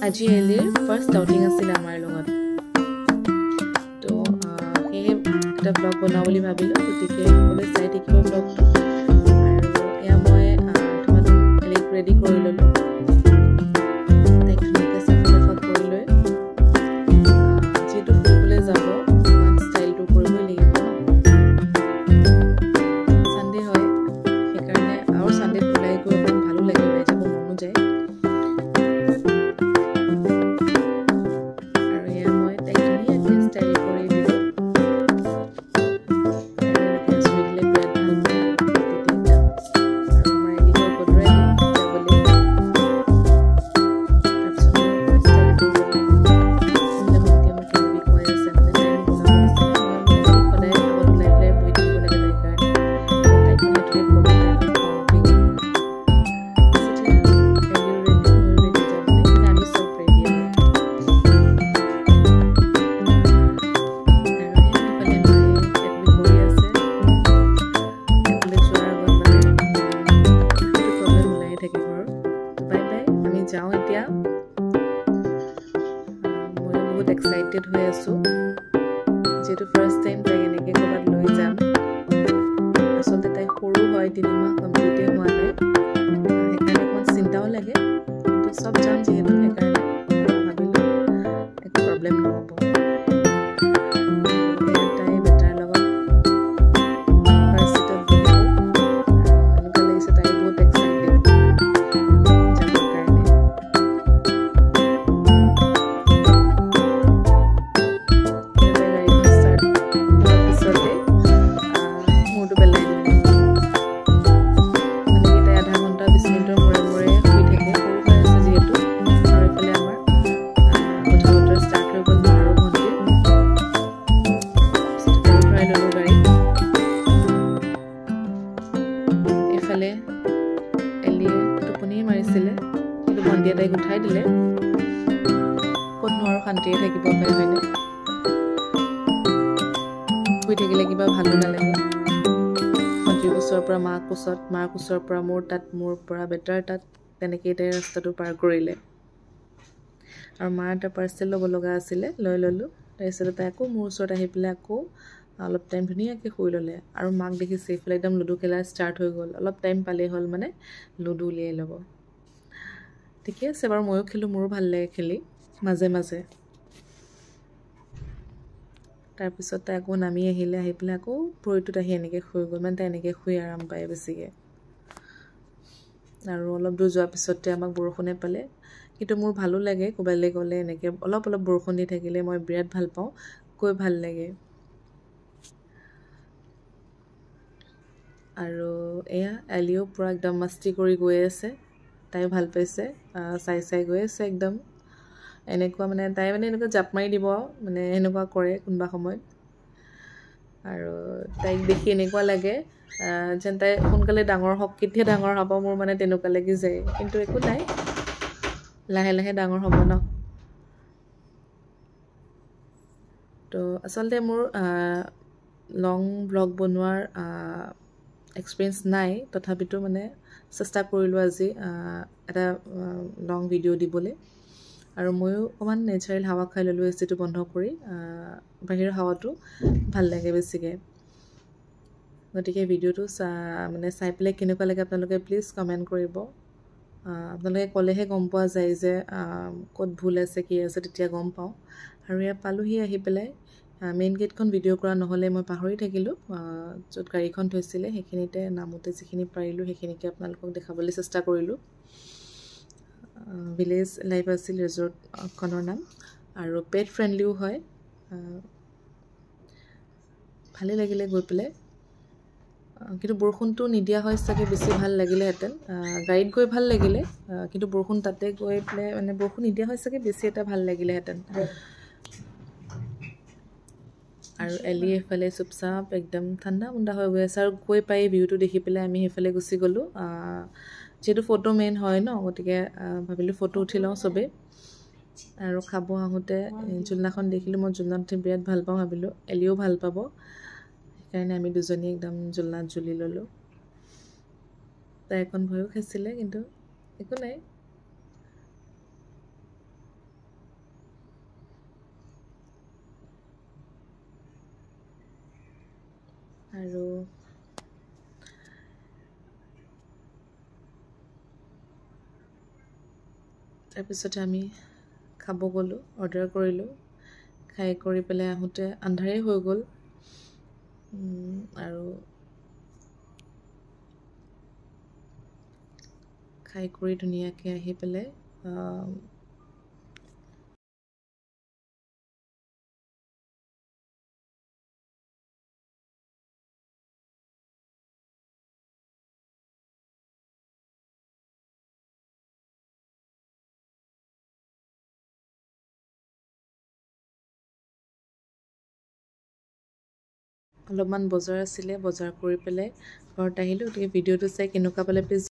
আজি এলিৰ first outing আছিল আমাৰ লগত তো সেয়ে এটা ব্লগ বনাওঁ বুলি ভাবিলোঁ গতিকে সকলোৱে চাই থাকিব ব্লগটো আৰু এয়া মই তোমালোক এলিক ৰেডি কৰি ল'লোঁ তাইক ধুনীয়াকৈ চাফা কৰি লৈ যিহেতু ফুৰিবলৈ যাব ষ্টাইলটো কৰিবই লাগিব চানডে হয় সেইকাৰণে আৰু চানডেত ওলাই গৈ অকণ ভালো লাগে ওলাই যাব মনো যায় excited হৈ আছো যেটো ফাৰ্স্ট টাইম তাই এনেকৈ ক'বাত লৈ যাম আসলে তাই সৰু হয় 3 মাহ কমপ্লিট হোৱা নাই সেইকাৰণে অকমান চিন্তাও লাগে কিন্তু সব জান যেহেতু সেইকাৰণে ভাবিলো একো প্ৰবলেম নহব তাই বেটাৰ লগত ফাৰ্স্ট সিটত বহিলো এনেকুৱা লাগিছে তাই বহুত এক্সাইটেড তাই উঠাই দিলে কোন নোৱাৰো শান্তিয়ে থাকিব পাৰে হয়নে শুই থাকিলে কিবা ভালো নালাগে 30 বছৰৰ পৰা মাৰ কোচৰ পৰা মোৰ পৰা বেটাৰ তাত তেনেকৈ তাই ৰাস্তাটো পাৰ কৰিলে আৰু মাৰ এটা পাৰ্চেল ল'ব লগা আছিলে লৈ ল'লোঁ তাৰপিছত তাই আকৌ মোৰ ওচৰত আহি পেলাই আকৌ অলপ টাইম ধুনীয়াকৈ শুই ল'লে আৰু মাক দেখিছে এইফালে একদম লুডু খেলা ষ্টাৰ্ট হৈ গ'ল অলপ টাইম পালেই হ'ল মানে লুডু উলিয়াই ল'ব ঠিকে আছে বাৰু ময়ো খেলোঁ মোৰো ভাল লাগে খেলি মাজে মাজে তাৰপিছত তাই আকৌ নামি আহিলে আহি পেলাই আকৌ ভৰিটোত আহি এনেকৈ শুই গ'ল মানে তাই এনেকৈ শুই আৰাম পায় বেছিকৈ আৰু অলপ দূৰ যোৱাৰ পিছতে আমাক বৰষুণে পালে কিন্তু মোৰ ভালো লাগে ক'বালৈ গ'লে এনেকৈ অলপ বৰষুণ দি থাকিলে মই বিৰাট ভাল পাওঁ গৈ ভাল লাগে আৰু এয়া এলিও পুৰা একদম মস্তি কৰি গৈ আছে তাই ভাল পাইছে চাই গৈ আছে একদম এনেকুৱা মানে তাই মানে এনেকুৱা জাপ মাৰি দিব মানে এনেকুৱা কৰে কোনবা সময়ত আৰু তাইক দেখি এনেকুৱা লাগে যেন তাই সোনকালে ডাঙৰ হওক কেতিয়া ডাঙৰ হ'ব মোৰ মানে তেনেকুৱা লাগি যায় কিন্তু একো নাই লাহে লাহে ডাঙৰ হ'ব ন তো আচলতে মোৰ লং ব্লগ বনোৱাৰ এক্সপিৰিয়েঞ্চ নাই তথাপিতো মানে চেষ্টা কৰিলোঁ আজি এটা লং ভিডিঅ' দিবলৈ আৰু ময়ো অকণমান নেচাৰেল হাৱা খাই ল'লোঁ এচিটো বন্ধ কৰি বাহিৰৰ হাৱাটো ভাল লাগে বেছিকৈ গতিকে ভিডিঅ'টো মানে চাই পেলাই কেনেকুৱা লাগে আপোনালোকে প্লিজ কমেণ্ট কৰিব আপোনালোকে ক'লেহে গম পোৱা যায় যে ক'ত ভুল আছে কি আছে তেতিয়া গম পাওঁ আৰু ইয়াত পালোহি আহি পেলাই মেইন গেটখন ভিডিঅ' কৰা নহ'লে মই পাহৰি থাকিলোঁ য'ত গাড়ীখন থৈছিলে সেইখিনিতে নামোতে যিখিনি পাৰিলোঁ সেইখিনিকে আপোনালোকক দেখাবলৈ চেষ্টা কৰিলোঁ ভিলেজ লাইফ আছিল ৰিজৰ্টখনৰ নাম আৰু পেট ফ্ৰেণ্ডলিও হয় ভালেই লাগিলে গৈ পেলাই কিন্তু বৰষুণটো নিদিয়া হয় চাগে বেছি ভাল লাগিলেহেঁতেন গাড়ীত গৈ ভাল লাগিলে কিন্তু বৰষুণ তাতে গৈ পেলাই মানে বৰষুণ নিদিয়া হয় চাগে বেছি এটা ভাল লাগিলেহেঁতেন আৰু এলি এফালে চুপচাপ একদম ঠাণ্ডা মুণ্ডা হৈ গৈ আছে আৰু গৈ পাই ভিউটো দেখি পেলাই আমি সেইফালে গুচি গ'লোঁ যেহেতু ফটো মেইন হয় ন গতিকে ভাবিলোঁ ফটো উঠি লওঁ চবেই আৰু খাব আহোঁতে জুলনাখন দেখিলোঁ মই জুলনাত উঠি বিৰাট ভাল পাওঁ ভাবিলোঁ এলিও ভাল পাব সেইকাৰণে আমি দুজনী একদম জুলনাত জুলি ল'লোঁ তাই এখন ভয়ো খাইছিলে কিন্তু একো নাই আৰু তাৰপিছতে আমি খাব গ'লোঁ, অৰ্ডাৰ কৰিলোঁ। খাই কৰি পেলাই আহোঁতে আন্ধাৰেই হৈ গ'ল। আৰু খাই কৰি ধুনীয়াকৈ আহি পেলাই অলপমান বজাৰ আছিলে, বজাৰ কৰি পেলাই ঘৰত আহিলোঁ। গতিকে ভিডিঅ'টো চাই কেনেকুৱা পালে প্লিজ